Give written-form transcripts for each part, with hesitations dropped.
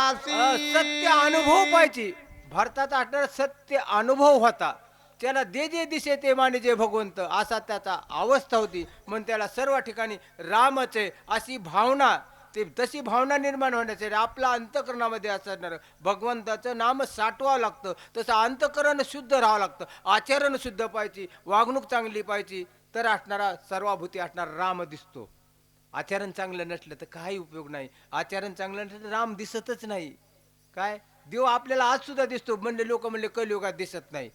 दासी सत्य अनुभव पाहिजे. भारतात असणारा सत्य अनुभव होता. त्याला दे जे दिसे ते माने जे भगवंत असा त्याचा अवस्था होती. म्हणून त्याला सर्व ठिकाणी रामच आहे अशी भावना, ते तशी भावना निर्माण होण्यासाठी आपल्या अंतकरणामध्ये असणार भगवंताचं नाम साठवावं लागतं. तसं अंतकरण शुद्ध राहावं लागतं. आचरण शुद्ध पाहिजे, वागणूक चांगली पाहिजे, तर असणारा सर्वाभूती असणारा राम दिसतो. आचरण चांगलं नसलं तर काही उपयोग नाही. आचरण चांगलं नसलं तर राम दिसतच नाही. काय देव आपल्याला आज सुद्धा दिसतो. म्हणले लोक म्हणले कलियुगात दिसत नाही.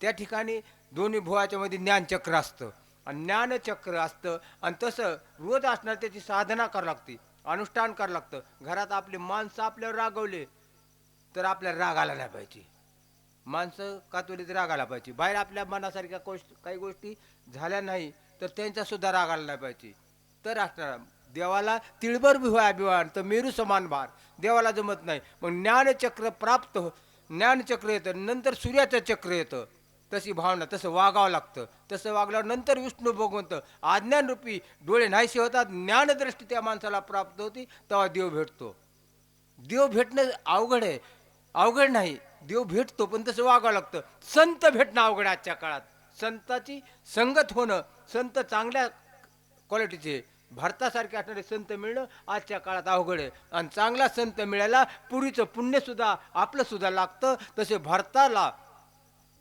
त्या ठिकाणी दोन्ही भुवाच्या मध्ये ज्ञानचक्र असतं आणि ज्ञानचक्र असतं आणि तसं रोज असणार त्याची साधना करावी लागते, अनुष्ठान करावं लागतं. घरात आपले माणसं आपल्यावर रागवले तर आपल्याला राग आला नाही पाहिजे. माणसं कातोलीत राग आला पाहिजे. बाहेर आपल्या मनासारख्या काही गोष्टी झाल्या नाही तर त्यांचा सुद्धा राग आला नाही पाहिजे. तर असणार देवाला तिळभर विवाह अभिमान तर मेरू समान भार देवाला जमत नाही. मग ज्ञानचक्र प्राप्त ज्ञानचक्र येतं, नंतर सूर्याचं चक्र येतं. तशी भावना तसं वागावं लागतं. तसं वागल्यावर नंतर विष्णू भगवंत आज्ञानरूपी डोळे नाहीसे होतात. ज्ञानदृष्टी त्या माणसाला प्राप्त होती, तेव्हा देव भेटतो. देव भेटणं अवघड आहे, अवघड नाही. देव भेटतो पण तसं वागावं लागतं. संत भेटणं अवघड आजच्या काळात. संताची संगत होणं, संत चांगल्या क्वालिटीचे भारतासारखे असणारे संत मिळणं आजच्या काळात अवघड आहे. आणि चांगला संत मिळायला पुरीचं पुण्यसुद्धा आपलंसुद्धा लागतं. तसे भारताला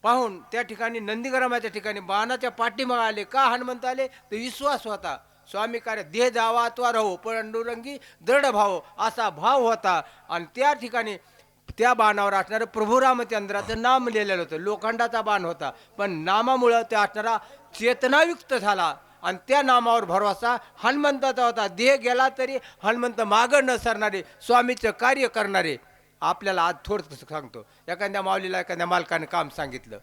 पाहून त्या ठिकाणी नंदीग्रामाच्या ठिकाणी बाणाच्या पाठीमागे आले. का हनुमंत आले तर विश्वास होता. स्वामी कार्य देह जावा अथवा राहो पंडुरंगी दृढ भाव असा भाव होता. आणि त्या ठिकाणी त्या बाणावर असणारं प्रभू रामचंद्राचं नाम लिहिलेलं होतं. लोखंडाचा बाण होता पण नामामुळं त्या असणारा चेतनायुक्त झाला आणि त्या नामावर भरवसा हनुमंताचा होता. देह गेला तरी हनुमंत मागं न सरणारे, स्वामीचं कार्य करणारे. आपल्याला आज थोडं सांगतो. एखाद्या माऊलीला एखाद्या मालकाने काम सांगितलं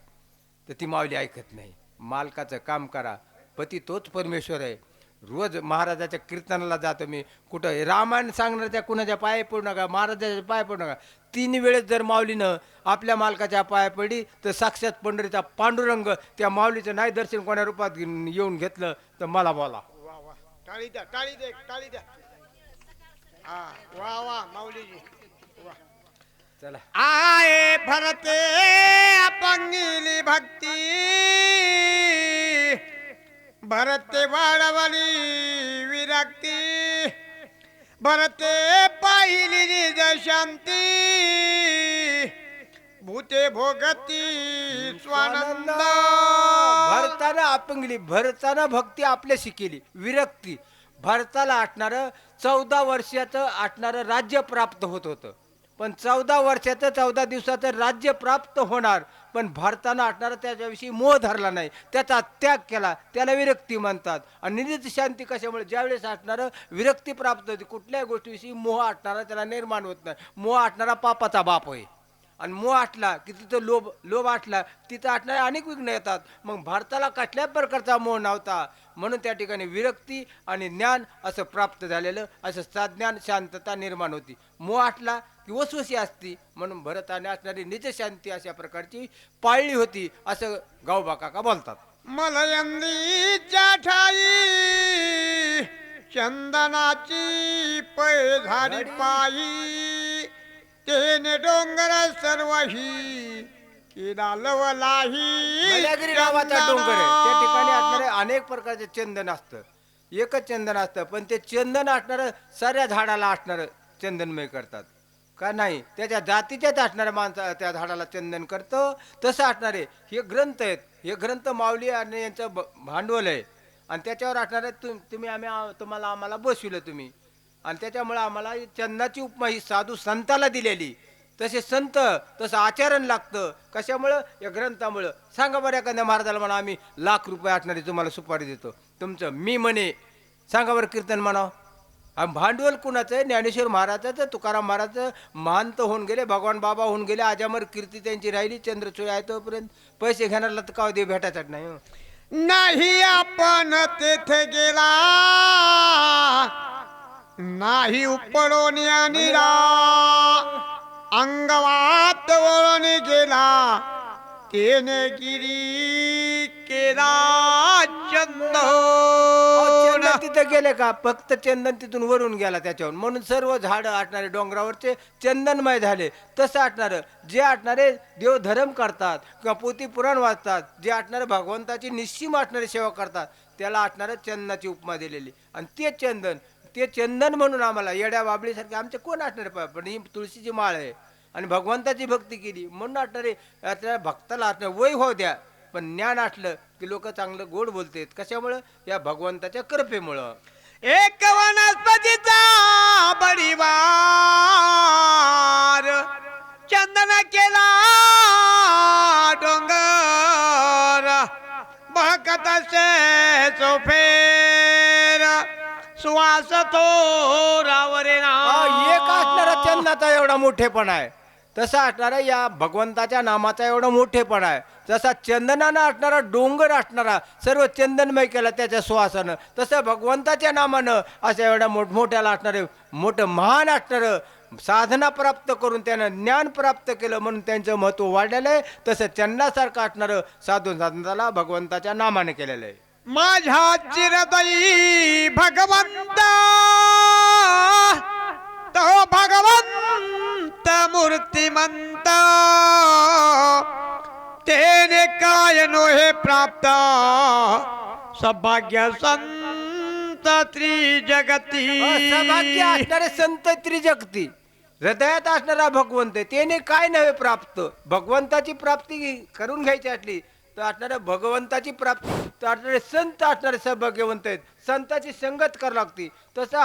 तर ती माऊली ऐकत नाही. मालकाचं काम करा. पती तोच परमेश्वर आहे. रोज महाराजाच्या कीर्तनाला जातो मी. कुठं रामायण सांगणार त्या कुणाच्या पाया पडू नका, महाराजाच्या पाया पडू नका. 3 वेळेस जर माऊलीनं आपल्या मालकाच्या पाया पडली तर साक्षात पंढरीचा पांडुरंग त्या माऊलीचं नाही दर्शन कोण्या रूपात येऊन घेतलं तर मला बोला. वा वा, टाळी द्या, टाळी द्या, टाळी द्या. हा, वा वा माऊलीजी, वा. चला आये भरते अपंगिली भक्ती, भरते वाढवली विरक्ती, भरते पाहिली निज शांती, भूते भोगती स्वानंद. भरताना अपंगली, भरताना भक्ती आपल्याशी केली, विरक्ती. भरताला आटणारं 14 वर्षाचं आटणारं राज्य प्राप्त होत होतं. पण 14 वर्षाचं 14 दिवसाचं राज्य प्राप्त होणार. पण भरताना आटणारा त्याच्याविषयी मोह धरला नाही, त्याचा त्याग केला, त्याला विरक्ती म्हणतात. आणि नित्य शांती कशामुळे ज्यावेळेस आटणारं विरक्ती प्राप्त होती, कुठल्याही गोष्टीविषयी मोह आटणारा त्याला निर्माण होत नाही. मोह आटणारा पापाचा बाप होय. आणि मोह आटला की तिथं लोभ, लोभ आटला तिथं आटणारे अनेक विघ्न येतात. मग भारताला कसल्या प्रकारचा मोह नव्हता. म्हणून त्या ठिकाणी विरक्ती आणि ज्ञान असं प्राप्त झालेलं, असं साज्ञान शांतता निर्माण होती. मोह आटला की वसवशी असती. म्हणून भरताने असणारी निज शांती अशा प्रकारची पाळली होती असं गावबा काका बोलतात. मलयंदीच्या ठाई चंदनाची पै झाडी पायी, तेने डोंगर सर्वही केला लवलाही. मल्यागिरी नावाचा डोंगर आहे. त्या ठिकाणी असणारे अनेक प्रकारचे चंदन असतं. एकच चंदन असतं पण ते चंदन असणारं साऱ्या झाडाला असणारं चंदनमय करतात. का नाही त्याच्या जातीच्याच असणाऱ्या माणसा त्या झाडाला चंदन करतं. तसं असणारे हे ग्रंथ आहेत. हे ग्रंथ माऊली आणि यांचं भांडवल आहे. आणि त्याच्यावर असणारे तुम्ही तुम्हाला आम्हाला बसविलं तुम्ही. आणि त्याच्यामुळं आम्हाला चंदनाची उपमा ही साधू संताला दिलेली. तसे संत तसं आचरण लागतं. कशामुळं या ग्रंथामुळं. सांगा बरं एखाद्या महाराजाला म्हणा आम्ही ₹1,00,000 असणारी तुम्हाला सुपारी देतो, तुमचं मी म्हणे सांगा बरं कीर्तन म्हणावं. भांडवल कुणाचं आहे? ज्ञानेश्वर महाराजाचं, तुकाराम महाराजाचं. महंत होऊन गेले, भगवान बाबा होऊन गेले, अजामर कीर्ती त्यांची राहिली. चंद्रचूड आहे तोपर्यंत पैसे घेणारला तर का दे भेटायचं नाही हो. नाही आपण तेथे गेला, नाही उपडून निरा, अंगवात वळून गेला, तेने गिरी केला चंदन चंदन. तिथे गेले का फक्त चंदन तिथून वरून गेला त्याच्यावर म्हणून सर्व झाड आटणारे डोंगरावरचे चंदनमय झाले. तसं आटणारं जे आटणारे देवधर्म करतात किंवा पोथी पुराण वाचतात, जे आटणारे भगवंताची निश्चिम आटणारी सेवा करतात, त्याला आटणारं चंदनाची उपमा दिलेली. आणि ते चंदन म्हणून आम्हाला येड्या बाबळीसारखे आमचे कोण आटणारे पण ही तुळशीची माळ आहे आणि भगवंताची भक्ती केली म्हणून आटणारे. त्या भक्ताला आटणार वय होऊ द्या पण ज्ञान आटलं की लोक चांगलं गोड बोलतात. कशामुळं? या भगवंताच्या कृपेमुळं. एक वनस्पतीचा बडीवार चंदन केला डोंगर बहकत से सोफेर सुवास थोरावरे ना. एक असणारा चंदनाचा एवढा मोठेपणा आहे, तसा असणारा या भगवंताच्या नामाचा एवढा मोठेपणा आहे. जसा चंदनानं असणारा डोंगर असणारा सर्व चंदनमय केला त्याच्या सुवासानं, तसं भगवंताच्या नामानं असं एवढ्या मोठमोठ्याला असणारे मोठं महान असणारं साधना प्राप्त करून त्यानं ज्ञान प्राप्त केलं म्हणून त्यांचं महत्त्व वाढलेलं आहे. तसं चंदासारखं असणारं साधू साधनाला भगवंताच्या नामानं केलेलं आहे. माझ्या चिरदयी भगवंत तो भगवंत मूर्तिमंत तेने काय नोहे प्राप्त सौभाग्य संत त्रिजगती. सौभाग्य असणारे संत त्रिजगती हृदयात असणारा भगवंत त्याने काय नव्हे प्राप्त. भगवंताची प्राप्ती करून घ्यायची असली तर असणाऱ्या भगवंताची प्राप्ती तर असणारे संत असणारे सौभाग्यवंत आहेत. संताची संगत करावी लागती. तसं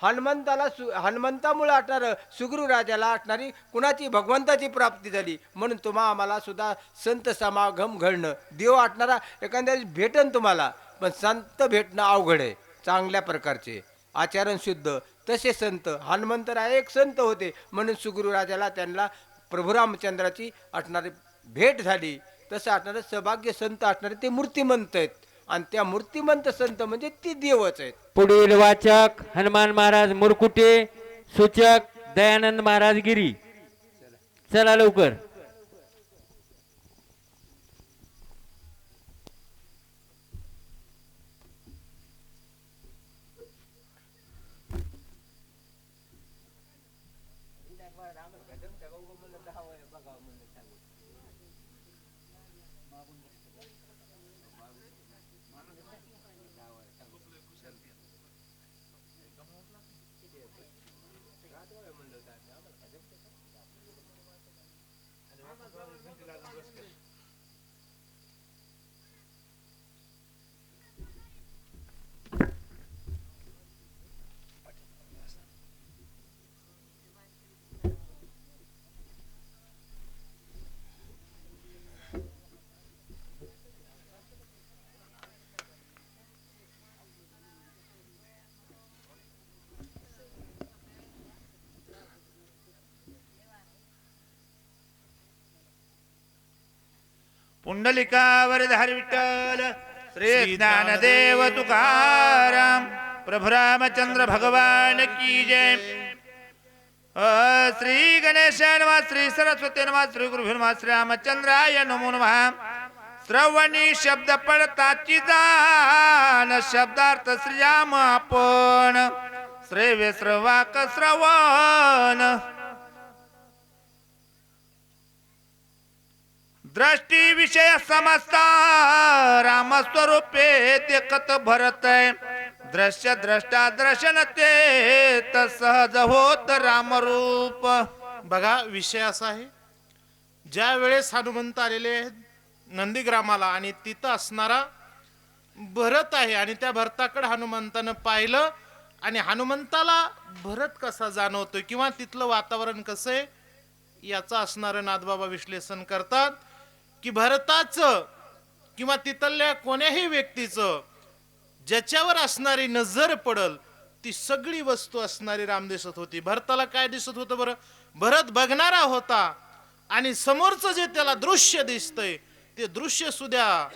हनुमंतामुळे असणारं सुग्रीव राजाला असणारी कुणाची भगवंताची प्राप्ती झाली म्हणून आम्हाला सुद्धा संत समागम घडणं. देव आटणारा एखाद्या भेटन तुम्हाला पण संत भेटणं अवघड आहे. चांगल्या प्रकारचे आचरण शुद्ध तसे संत हनुमंतराय एक संत होते म्हणून सुग्रीव राजाला त्यांना प्रभू रामचंद्राची असणारी भेट झाली. तसं असणारे सौभाग्य संत असणारे ते मूर्तिमंत आहेत आणि त्या मूर्तिमंत संत म्हणजे ती देवच आहेत. पुढील वाचक हनुमान महाराज मुरकुटे, सूचक दयानंद महाराज गिरी. चला लवकर. पुंडलिकावर धार विठ्ठल श्री ज्ञानदेव तुकाराम प्रभु रामचंद्र भगवान की जय. श्री गणेश नमः, श्री सरस्वती नमः, श्री गुरुभ्यो नमः, श्री रामचंद्राय नमो नमः. श्रवणी शब्द पडताची जाण शब्दार्थ श्रीराम आपण श्रेवे श्रवाक श्रवण दृष्टी विषय समजता रामस्वरूपे देखत भरत. दृश्य द्रष्टा दर्शन ते सहज होत रामरूप. बघा विषय असा आहे, ज्या वेळेस हनुमंत आलेले नंदीग्रामाला आणि तिथं असणारा भरत आहे आणि त्या भरताकडे हनुमंतानं पाहिलं आणि हनुमंताला भरत कसा जाणवतोय किंवा तिथलं वातावरण कसं आहे याचं असणारं नाथबाबा विश्लेषण करतात की भरताचं किंवा तिथल्या कोण्याही व्यक्तीचं ज्याच्यावर असणारी नजर पडल ती सगळी वस्तू असणारी राम दिसत होती. भरताला काय दिसत होतं बरं? भरत बघणारा होता आणि समोरचं जे त्याला दृश्य दिसतंय ते दृश्य सुद्धा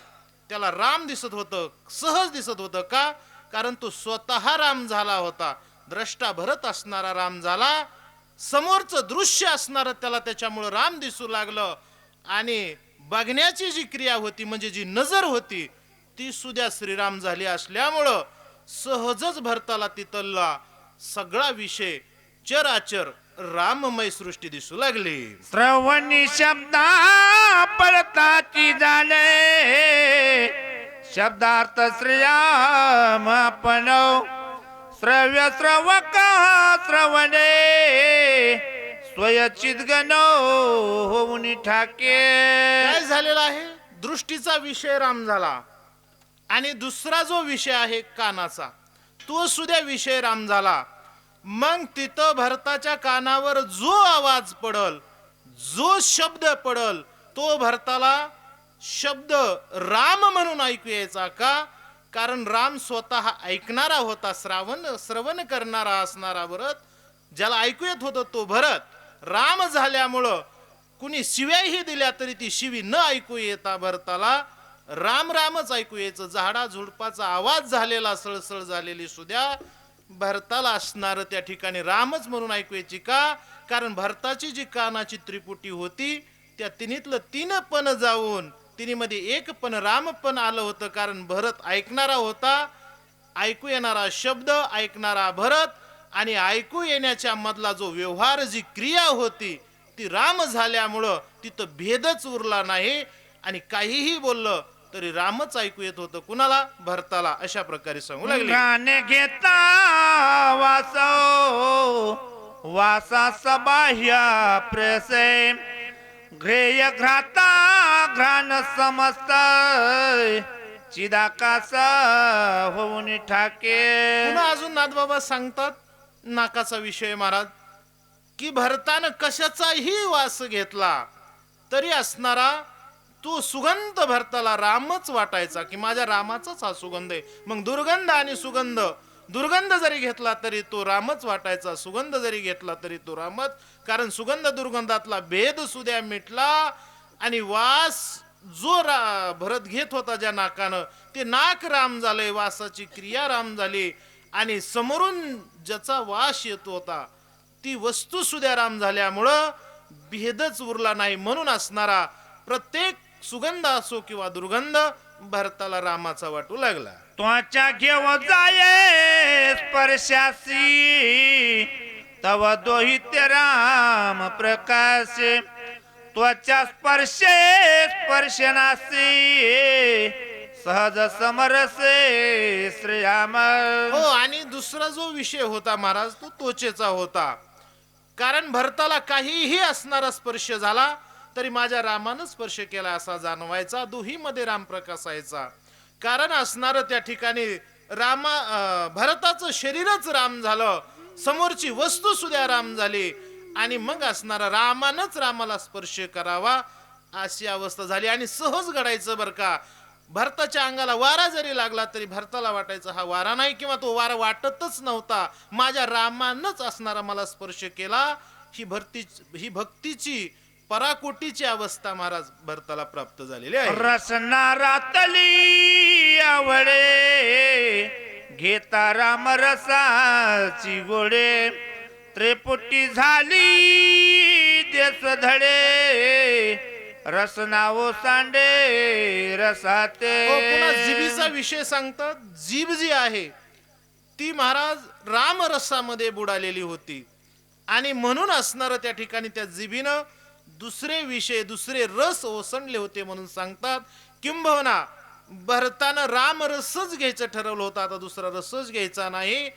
त्याला राम दिसत होतं, सहज दिसत होतं. का? कारण तो स्वतः राम झाला होता. द्रष्टा भरत असणारा राम झाला, समोरचं दृश्य असणारं त्याला त्याच्यामुळं राम दिसू लागलं आणि बघण्याची जी क्रिया होती म्हणजे जी नजर होती ती सुद्धा श्रीराम झाली असल्यामुळं सहजच भरताला तिथला सगळा विषय चराचर राममय सृष्टी दिसू लागली. श्रवणी शब्दा पडताची झाले शब्दार्थ श्रेयाम आपण श्रव्य श्रवक श्रवणे स्वयचित गण होऊन ठाके. काय झालेला आहे, दृष्टीचा विषय राम झाला आणि दुसरा जो विषय आहे कानाचा तो सुद्धा विषय राम झाला. मग तिथं भरताच्या कानावर जो आवाज पडल, जो शब्द पडल, तो भरताला शब्द राम म्हणून ऐकू यायचा. का? कारण राम स्वतः ऐकणारा होता, श्रवण करणारा असणारा भरत, ज्याला ऐकू येत होतं तो भरत. राम झाल्यामुळं कुणी शिव्याही दिल्या तरी ती शिवी न ऐकू येता भरताला राम रामच ऐकू यायचं. झाडा झुडपाचा आवाज झालेला, सळसळ झालेली सुद्धा भरताला असणार त्या ठिकाणी रामच म्हणून ऐकू यायची. का? कारण भरताची जी कानाची त्रिपुटी होती त्या तिन्हीतलं 3 पण जाऊन तिन्हीमध्ये 1 पण राम पण आलं होतं. कारण भरत ऐकणारा होता, ऐकू येणारा शब्द ऐकणारा भरत आणि ऐकू येण्याच्या मधला जो व्यवहार जी क्रिया होती ती राम झाल्यामुळं तिथं भेदच उरला नाही आणि काहीही बोललं तरी रामच ऐकू येत होतं. कुणाला? भरताला. अशा प्रकारे सांगू लागले. गाणे घेता वासो वासा सबाह्य प्रेसे घ्रेय घ्राता घ्राण समस्त चिदाकास होऊन ठाके. पुन्हा अजून नाथबाबा सांगतात नाकाचा विषय महाराज की भरतानं कशाचाही वास घेतला तरी असणारा तो सुगंध भरताला रामच वाटायचा की माझ्या रामाचाच हा सुगंध आहे. मग दुर्गंध आणि सुगंध, दुर्गंध जरी घेतला तरी तो रामच वाटायचा, सुगंध जरी घेतला तरी तो रामच. कारण सुगंध दुर्गंधातला भेद सुद्धा मिटला आणि वास जो भरत घेत होता ज्या नाकानं ते नाक राम झालंय, वासाची क्रिया राम झाली आणि समोरून ज्याचा वास येत होता ती वस्तू सुद्धा राम झाल्यामुळं भेदच उरला नाही. म्हणून असणारा प्रत्येक सुगंध असो किंवा दुर्गंध भरताला रामाचा वाटू लागला. त्वचा घेव जाये स्पर्शासी तव दोहित्य राम प्रकाश त्वचा स्पर्शे स्पर्शनासी सहज समरसे श्रीराम. हो, आणि दुसरा जो विषय होता महाराज तो त्वचेचा होता. कारण भरताला काहीही असणारा स्पर्श झाला तरी माझ्या रामानं स्पर्श केला असा जाणवायचा. दोहीमध्ये राम प्रकाशायचा. कारण असणार त्या ठिकाणी भरताचं शरीरच राम झालं, समोरची वस्तू सुद्धा राम झाली आणि मग असणारा रामानच रामाला स्पर्श करावा अशी अवस्था झाली. आणि सहज घडायचं बरं का. भरताच्या अंगाला वारा जरी लागला तरी भरताला वाटायचं हा वारा नाही किंवा तो वारा वाटतच नव्हता, माझ्या रामानच असणारा मला स्पर्श केला. ही भक्तीची पराकोटीची अवस्था महाराज भरताला प्राप्त झालेली आहे. रसना रातली आवडे घेता राम रसाची गोडे त्रिपुटी झाली देश धडे रसना ओ सांडे रसाते. पुन्हा जिभीचा विषय सांगतात. जीभ जी आहे ती महाराज राम रसामध्ये बुडालेली होती आणि म्हणून असणार त्या ठिकाणी त्या जिभीनं दुसरे विषय दुसरे रस ओसंडले होते म्हणून सांगतात. किंबहुना भरतानं राम रसच घ्यायचं ठरवलं होतं, आता दुसरा रसच घ्यायचा नाही.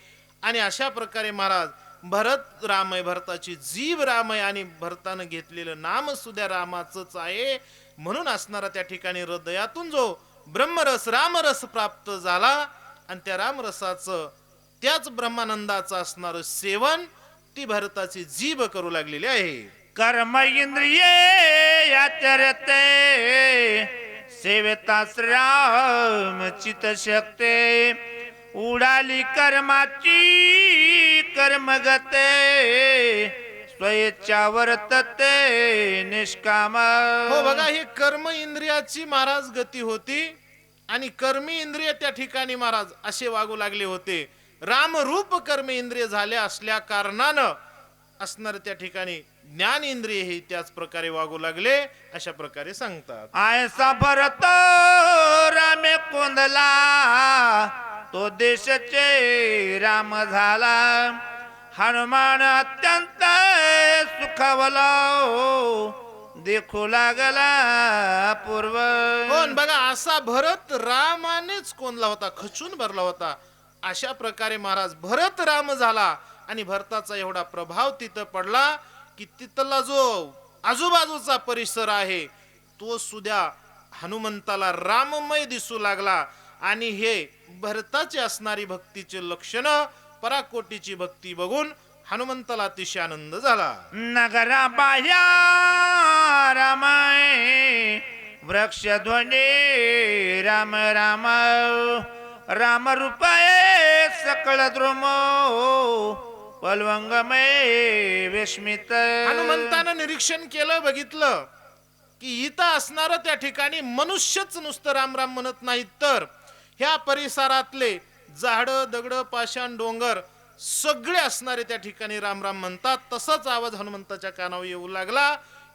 आणि अशा प्रकारे महाराज भरत राम आहे, भरताची जीभ राम आहे आणि भरतानं घेतलेलं नाम सुद्धा रामाचंच आहे. म्हणून असणारा त्या ठिकाणी हृदयातून जो ब्रह्मरस रामरस प्राप्त झाला आणि त्या रामरसाचं त्याच ब्रह्मानंदाचं असणारं सेवन ती भरताची जीभ करू लागलेली आहे. कर्म इंद्रिये याचरते सेवेता श्रीराम चित शक्ते उडाली कर्माची कर्मगते स्वेच्छा वर्तते निष्काम. हो बघा, ही कर्म इंद्रियाची महाराज गती होती आणि कर्मी इंद्रिय त्या ठिकाणी महाराज असे वागू लागले होते. रामरूप कर्म इंद्रिय झाले असल्या कारणानं असणार त्या ठिकाणी ज्ञान इंद्रिय हे त्याच प्रकारे वागू लागले, अशा प्रकारे सांगतात. आयसा भरत रामे कोंदला, तो देशाचे राम झाला. हनुमान अत्यंत सुखावला, देखू लागला पूर्व. पण बघा, असा भरत रामानेच कोणला होता, खचून भरला होता. अशा प्रकारे महाराज भरत राम झाला आणि भरताचा एवढा प्रभाव तिथं पडला की तिथला जो आजूबाजूचा परिसर आहे तो सुद्धा हनुमंताला राममय दिसू लागला. आणि हे भरताची असणारी भक्तीचे लक्षण, पराकोटीची भक्ती बघून हनुमंताला अतिशय आनंद झाला. नगरा बाह्या रामाय, वृक्ष ध्वनी राम राम. राम रूपाय सकळ द्रुम, पलवंगमय विस्मित. हनुमंतानं निरीक्षण केलं, बघितलं की इथं असणार त्या ठिकाणी मनुष्यच नुसतं राम राम म्हणत नाहीत, तर ह्या परिसरातले झाड, दगड, पाषाण, डोंगर सगळे असणारे त्या ठिकाणी राम राम म्हणतात. तसाच आवाज हनुमंताच्या कानावर येऊ लागला.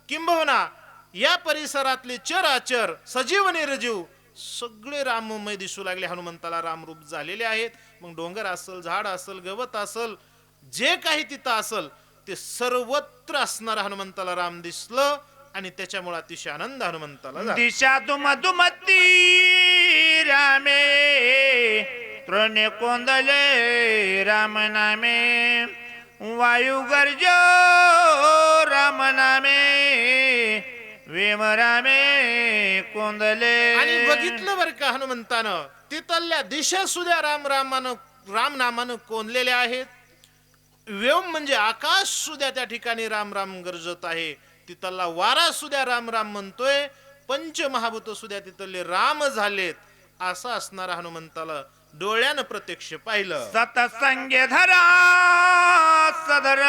किंबहुना या परिसरातले चराचर, सजीव निर्जीव सगळे राममय दिसू लागले, हनुमंताला रामरूप झालेले आहेत. मग डोंगर असल, झाड असल, गवत असल, जे काही तिथं असल ते सर्वत्र असणार हनुमंताला राम दिसलं आणि त्याच्यामुळे अतिशय आनंद हनुमंताला झाला. दिशा दुमती रामे, तृणे कोंदले राम नामे. वायू गर्ज राम नामे, वेम रामे कोंदले. आणि बघितलं बरं का हनुमंतानं, तिथल्या दिशा सुद्धा राम नामानं कोंदलेल्या आहेत. व्योम म्हणजे आकाश सुद्धा त्या ठिकाणी राम राम गरजत आहे. तिथला वारा सुद्धा राम राम म्हणतोय. पंचमहाभूत सुद्धा तिथले राम झालेत. असं असणारा हनुमंताला डोळ्यानं प्रत्यक्ष पाहिलं. सतसंगे धरा सदर,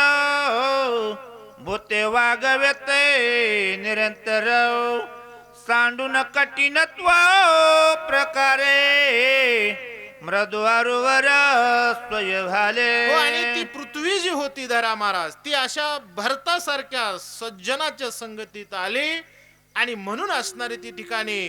भूते वागवेते निरंतर. सांडून कठीणत्व प्रकारे, मृदू आरुवर स्वय झाले. हो, आणि ती पृथ्वी जी होती धरा महाराज, ती अशा भरतासारख्या सज्जनाच्या संगतीत आली आणि म्हणून असणारी ती ठिकाणी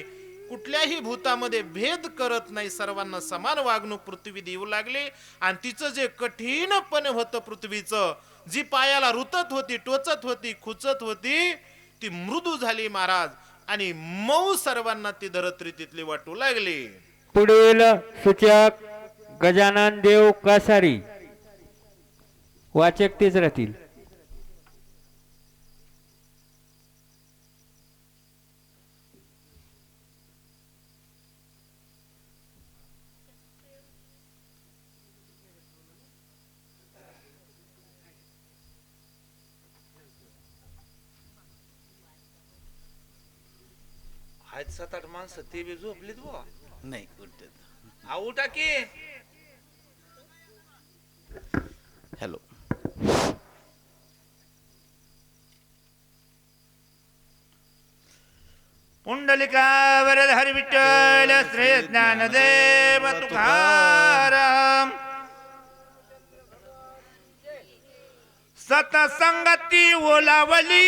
कुठल्याही भूतामध्ये भेद करत नाही, सर्वांना समान वागणूक पृथ्वी देऊ लागली. आणि तिचं जे कठीणपण होतं पृथ्वीचं, जी पायाला रुतत होती, टोचत होती, खुचत होती, ती मृदू झाली महाराज. आणि मऊ सर्वांना ती धरत्री तिथली वाटू लागली. पुढील सूचक गजानन देव कासारी, वाचक तेच राहतील. आज 7-8 माणसं ते बी झोपलीत बुवा. नाही उठा की. हॅलो. पुंडलिकावर हरी विठ्ठल, श्री ज्ञानदेव तुकाराम. सतसंगती ओलावली,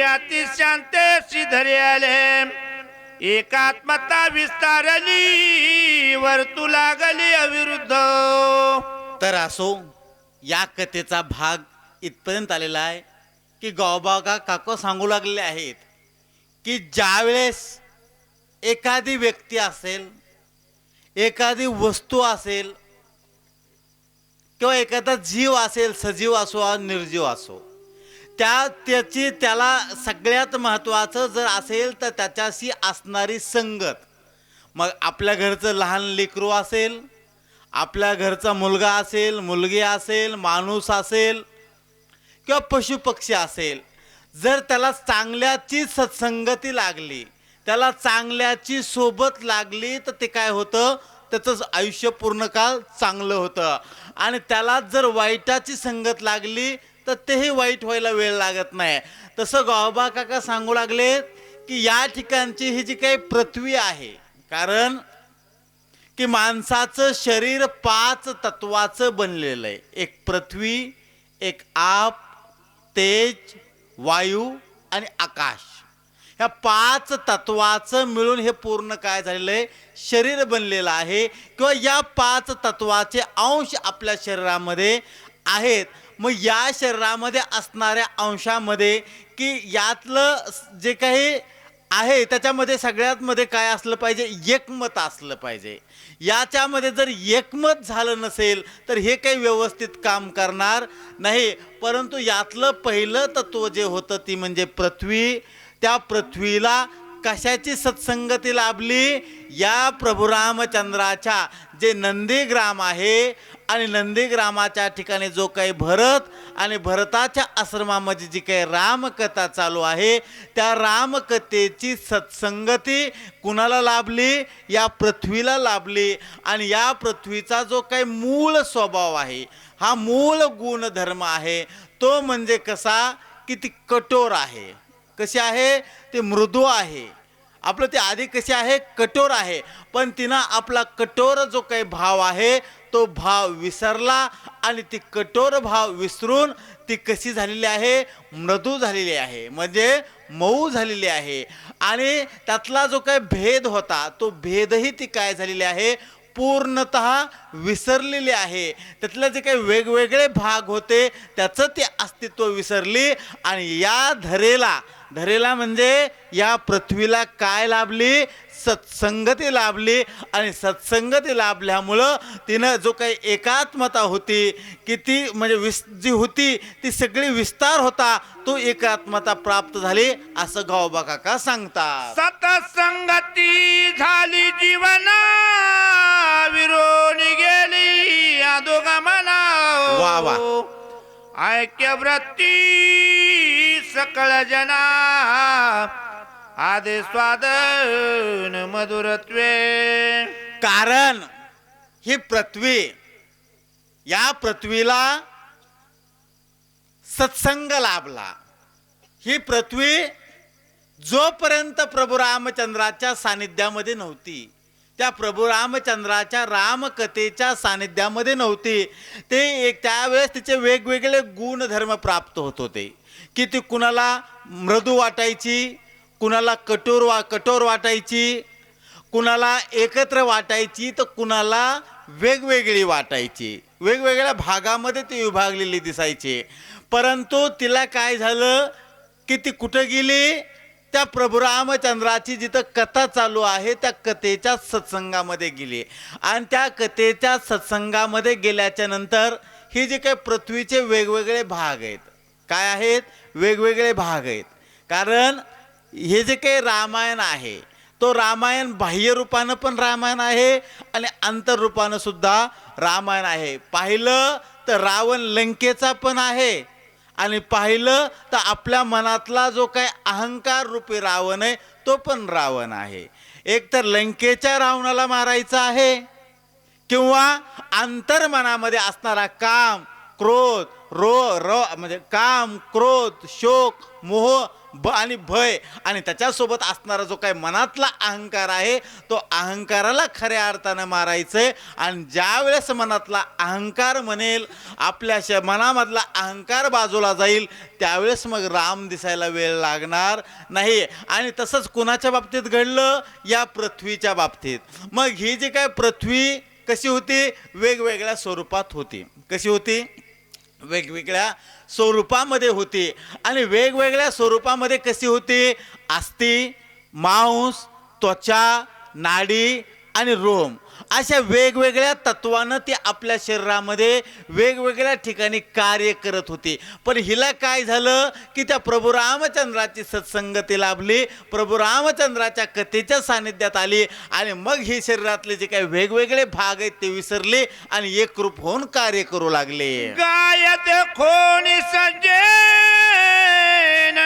अतिशांतेशी धरी आले. एकात्मता विस्तारली, वर्तू लागली अविरुद्ध. तर असो, या कथेचा भाग इथपर्यंत आलेला आहे की गावबागा काका सांगू लागलेले आहेत की ज्यावेळेस एखादी व्यक्ती असेल, एखादी वस्तू असेल किंवा एखादा जीव असेल, सजीव असो निर्जीव असो, त्याला सगळ्यात महत्त्वाचं जर असेल तर त्याच्याशी असणारी संगत. मग आपल्या घरचं लहान लेकरू असेल, आपल्या घरचा मुलगा असेल, मुलगी असेल, माणूस असेल किंवा पशुपक्षी असेल, जर त्याला चांगल्याची सत्संगती लागली, त्याला चांगल्याची सोबत लागली, तर ते काय होतं, त्याचं आयुष्य पूर्ण काळ चांगलं होतं. आणि त्याला जर वाईटाची संगत लागली तर तेही वाईट व्हायला वेळ लागत नाही. तसं गावबा काका सांगू लागले की या ठिकाणची ही जी काही पृथ्वी आहे, कारण की माणसाचं शरीर 5 तत्वाचं बनलेलं आहे. एक पृथ्वी, एक आप, तेज, वायू आणि आकाश, ह्या 5 तत्वाचं मिळून हे पूर्ण काय झालेलं आहे, शरीर बनलेलं आहे. किंवा या 5 तत्वाचे अंश आपल्या शरीरामध्ये आहेत. मग या शरीरामध्ये असणाऱ्या अंशामध्ये की यातलं जे काही आहे त्याच्यामध्ये सगळ्यात मध्ये काय असलं पाहिजे, एकमत असलं पाहिजे. याच्यामध्ये जर एकमत झालं नसेल तर हे काही व्यवस्थित काम करणार नाही. परंतु यातलं पहिलं तत्व जे होतं ती म्हणजे पृथ्वी. त्या पृथ्वीला कशाची सत्संगती लाभली, या प्रभू रामचंद्राच्या जे नंदीग्राम आहे आणि नंदीग्रामाच्या ठिकाणी जो काही भरत आणि भरताच्या आश्रमामध्ये जी काही रामकथा चालू आहे त्या रामकथेची सत्संगती कुणाला लाभली, या पृथ्वीला लाभली. आणि या पृथ्वीचा जो काही मूळ स्वभाव आहे, हा मूळ गुणधर्म आहे, तो म्हणजे कसा की ती कठोर आहे. कशी आहे, ते मृदू आहे. आपलं ते आधी कशी आहे, कठोर आहे. पण तिनं आपला कठोर जो काही भाव आहे तो भाव विसरला आणि ती कठोर भाव विसरून ती कशी झालेली आहे, मृदू झालेली आहे, म्हणजे मऊ झालेली आहे. आणि त्यातला जो काही भेद होता तो भेदही ती काय झालेली आहे, पूर्णतः विसरलेले आहे. त्यातले जे काही वेगवेगळे भाग होते त्याचं ते अस्तित्व विसरली. आणि या धरेला म्हणजे या पृथ्वीला काय लाभली, सत्संगती लाभली. आणि सत्संगती लाभल्यामुळं तिनं जो काही एकात्मता होती की ती म्हणजे जी होती ती सगळी विस्तार होता, तो एकात्मता प्राप्त झाली असं गावोबा काका सांगतात. सतसंगती झाली जीवना विरोन गेली अधोगा मना. वा वा. ऐक्यवृत्ती सकळ जना आदे स्वादन मधुरत्वे. कारण ही पृथ्वी, या पृथ्वीला सत्संग लाभला. ही पृथ्वी जोपर्यंत प्रभू रामचंद्राच्या सानिध्यामध्ये नव्हती, त्या प्रभू रामचंद्राच्या रामकथेच्या सानिध्यामध्ये नव्हती, ते त्यावेळेस तिचे वेगवेगळे गुणधर्म प्राप्त होत होते. की ती कुणाला मृदू वाटायची, कुणाला कठोर वाटायची, कुणाला एकत्र वाटायची, तर कुणाला वेगवेगळी वाटायची. वेगवेगळ्या भागामध्ये ती विभागलेली दिसायची. परंतु तिला काय झालं की ती कुठं गेली, त्या प्रभू रामचंद्राची जिथं कथा चालू आहे त्या कथेच्या सत्संगामध्ये गेली. आणि त्या कथेच्या सत्संगामध्ये गेल्याच्या नंतर ही जे काही पृथ्वीचे वेगवेगळे भाग आहेत, काय आहेत, वेगवेगळे भाग आहेत. कारण हे जे काही रामायण आहे तो रामायण बाह्य रूपानं पण रामायण आहे आणि अंतर्रूपानं सुद्धा रामायण आहे. पाहिलं तर रावण लंकेचा पण आहे आणि पाहिलं तर आपल्या मनातला जो काही अहंकार रूपी रावण आहे तो पण रावण आहे. एक तर लंकेच्या रावणाला मारायचा आहे किंवा अंतर्मनामध्ये असणारा काम, क्रोध, म्हणजे काम, क्रोध, शोक, मोह आणि भय आणि त्याच्यासोबत असणारा जो काही मनातला अहंकार आहे तो अहंकाराला खऱ्या अर्थानं मारायचंय. आणि ज्या वेळेस मनातला अहंकार म्हणेल, आपल्या मनामधला अहंकार बाजूला जाईल, त्यावेळेस मग राम दिसायला वेळ लागणार नाही. आणि तसंच कुणाच्या बाबतीत घडलं, या पृथ्वीच्या बाबतीत. मग ही जी काय पृथ्वी कशी होती, वेगवेगळ्या स्वरूपात होती. कशी होती, वेगवेगळ्या स्वरूपामध्ये होती. आणि वेगवेगळ्या स्वरूपामध्ये कशी होती, अस्थि, मांस, त्वचा, नाडी आणि रोम, अशा वेगवेगळ्या तत्वानं ती आपल्या शरीरामध्ये वेगवेगळ्या ठिकाणी कार्य करत होती. पण हिला काय झालं की त्या प्रभू रामचंद्राची सत्संगती लाभली, प्रभू रामचंद्राच्या कथेच्या सानिध्यात आली आणि मग ही शरीरातले जे काही वेगवेगळे भाग आहेत ते विसरले आणि एकरूप होऊन कार्य करू लागले. गायत खोनी संजे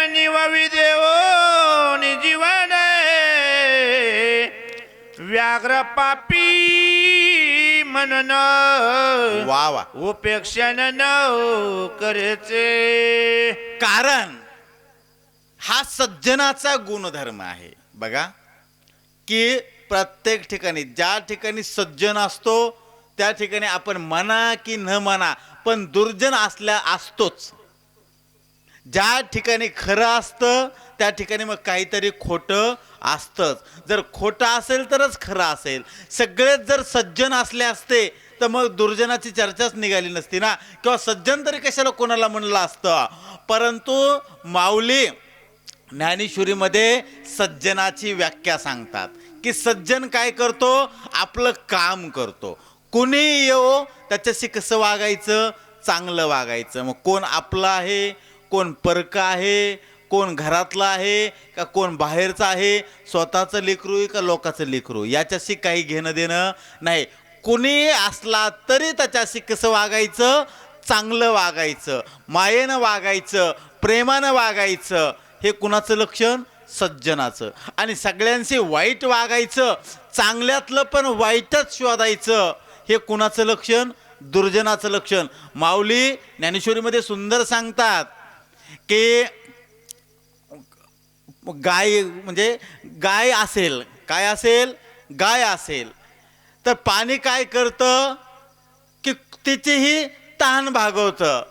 निववी देवोनी जीवन व्याघ्र पापी मनन वा वा. उपेक्षण न करेचे. कारण हा सज्जनाचा गुणधर्म आहे. बघा की प्रत्येक ठिकाणी ज्या ठिकाणी सज्जन असतो त्या ठिकाणी आपण म्हणा की न म्हणा पण दुर्जन असतोच. ज्या ठिकाणी खरं असतं त्या ठिकाणी मग काहीतरी खोटं असतंच. जर खोटं असेल तरच खरं असेल. सगळेच जर सज्जन असले असते तर मग दुर्जनाची चर्चाच निघाली नसती ना, किंवा सज्जन तरी कशाला कोणाला म्हणलं असतं. परंतु माऊली ज्ञानेश्वरीमध्ये सज्जनाची व्याख्या सांगतात की सज्जन काय करतो, आपलं काम करतो. कुणी येऊ त्याच्याशी कसं वागायचं, चांगलं वागायचं. मग कोण आपलं आहे, कोण परका आहे, कोण घरातला आहे का कोण बाहेरचा आहे, स्वतःचं लेकरू आहे का लोकांचं लेकरू, याच्याशी काही घेणं देणं नाही. कुणी असला तरी त्याच्याशी कसं वागायचं, चांगलं वागायचं, मायेनं वागायचं, प्रेमानं वागायचं. हे कुणाचं लक्षण, सज्जनाचं. आणि सगळ्यांशी वाईट वागायचं, चांगल्यातलं पण वाईटच शोधायचं. हे कुणाचं लक्षण, दुर्जनाचं लक्षण. माऊली ज्ञानेश्वरीमध्ये सुंदर सांगतात की गाय म्हणजे गाय असेल, काय असेल, गाय असेल तर पाणी काय करतं की तिचीही तहान भागवतं.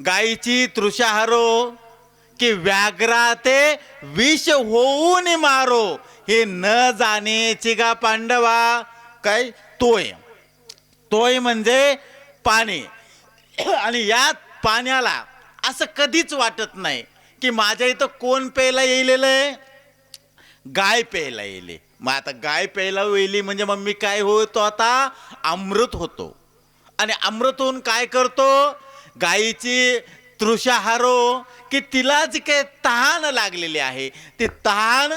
गायीची तृषाहारो की व्याघ्रा ते विष होऊन मारो, हे न जाणेची का पांडवा. काय तोय, तोय म्हणजे पाणी. आणि या पाण्याला असं कधीच वाटत नाही की माझ्या इथं कोण प्यायला येईल आहे, गाय प्यायला येईल. मग आता गाय प्यायला येईल म्हणजे मग मी काय होतो, आता अमृत होतो. आणि अमृत होऊन काय करतो, गायीची तृषाहारो की तिला जी काही तहान लागलेली आहे ती तहान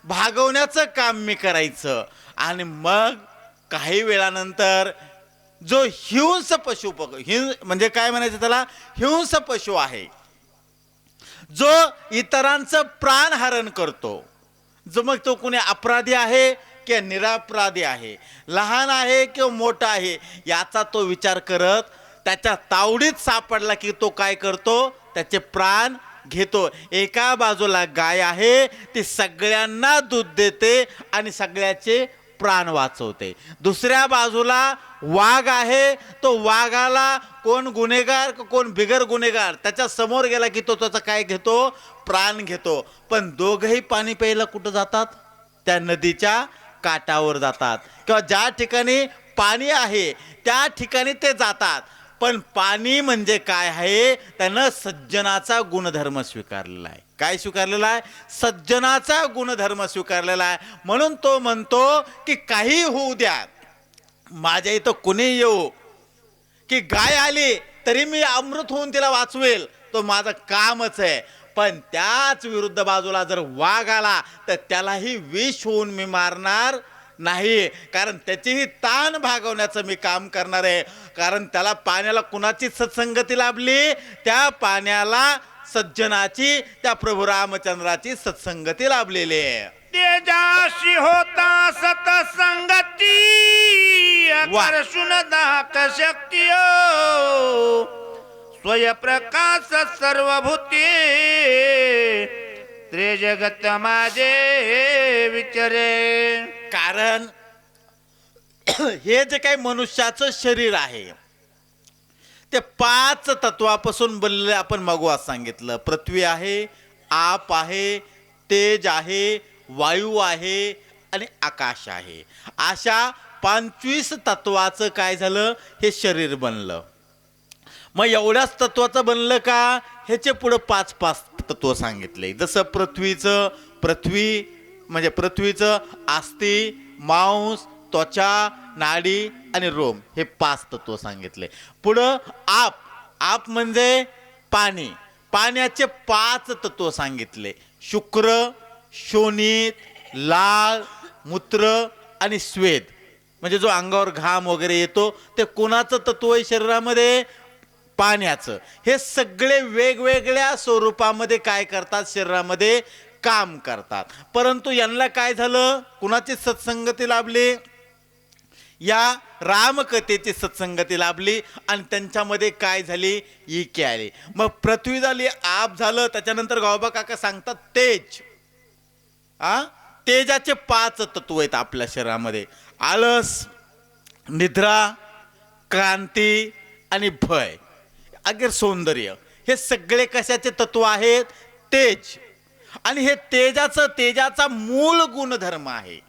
भागवण्याचं काम मी करायचं. आणि मग काही वेळानंतर जो हिंस पशु म्हणजे काय म्हणायचं त्याला, हिंस पशु आहे, जो इतरांचं प्राणहरण करतो, जो मग तो कोणी अपराधी आहे किंवा निरपराधी आहे, लहान आहे किंवा मोठा आहे, याचा तो विचार करत त्याच्या तावडीत सापडला की तो काय करतो, त्याचे प्राण घेतो. एका बाजूला गाय आहे, ती सगळ्यांना दूध देते आणि सगळ्याचे प्राण वाचवते. दुसऱ्या बाजूला वाघ आहे, तो वाघाला कोण गुन्हेगार कोण बिगर गुन्हेगार त्याच्या समोर गेला की तो त्याचा काय घेतो, प्राण घेतो. पण दोघंही पाणी प्यायला कुठं जातात, त्या नदीच्या काठावर जातात, किंवा ज्या ठिकाणी पाणी आहे त्या ठिकाणी ते जातात. पण पाणी म्हणजे काय आहे, त्यानं सज्जनाचा गुणधर्म स्वीकारलेला आहे. काय स्वीकारलेला आहे, सज्जनाचा गुणधर्म स्वीकारलेला आहे. म्हणून तो म्हणतो की काही होऊ द्या, माझ्या इथं कुणी येऊ, की गाय आली तरी मी अमृत होऊन तिला वाचवेल, तो माझं कामच आहे. पण त्याच विरुद्ध बाजूला जर वाघ आला तर त्यालाही विष होऊन मी मारणार नाही, कारण त्याचीही ताण भागवण्याचं मी काम करणार आहे. कारण त्याला पाण्याला कुणाची सत्संगती लाभली, त्या पाण्याला सज्जनाची, त्या प्रभू रामचंद्राची सत्संगती लाभलेली आहे. तेजाशी होता सतसंगती, वा. करशुन दाक शक्ती स्वयंप्रकाश सर्वभूती, त्रिजगत माझे विचारे. कारण हे जे काही मनुष्याचं शरीर आहे ते 5 तत्वापासून बनलेले. आपण मगवा सांगितलं, पृथ्वी आहे, आप आहे, तेज आहे, वायू आहे आणि आकाश आहे. अशा 25 तत्वाचं काय झालं, हे शरीर बनलं. मग एवढ्याच तत्वाचं बनलं का, ह्याचे पुढे 5 तत्व सांगितले. जसं पृथ्वी म्हणजे पृथ्वीचं अस्ति, मांस, त्वचा, नाडी आणि रोम, हे 5 तत्व सांगितले. पुढं आप म्हणजे पाणी, पाण्याचे 5 तत्व सांगितले. शुक्र, शोणित, लाळ, मूत्र आणि स्वेद, म्हणजे जो अंगावर घाम वगैरे येतो ते कोणाचं तत्व आहे शरीरामध्ये, पाण्याचं. हे सगळे वेगवेगळ्या स्वरूपामध्ये काय करतात, शरीरामध्ये काम करतात. परंतु यांना काय झालं, कुणाची सत्संगती लाभली, या रामकथेची सत्संगती लाभली आणि त्यांच्यामध्ये काय झाली, इके आली. मग पृथ्वी झाली, आप झालं, त्याच्यानंतर गावबा काका सांगतात तेज. तेजाचे 5 तत्व आहेत आपल्या शरीरामध्ये, आळस, निद्रा, क्रांती आणि भय. अखेर सौंदर्य, हे सगळे कशाचे तत्व आहेत? तेज. आणि हे तेजाचा मूळ गुणधर्म आहे.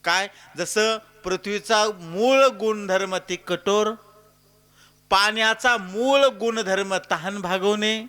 काय? जसं पृथ्वीचा मूळ गुणधर्म ती कठोर, पाण्याचा मूळ गुणधर्म तहान भागवणे,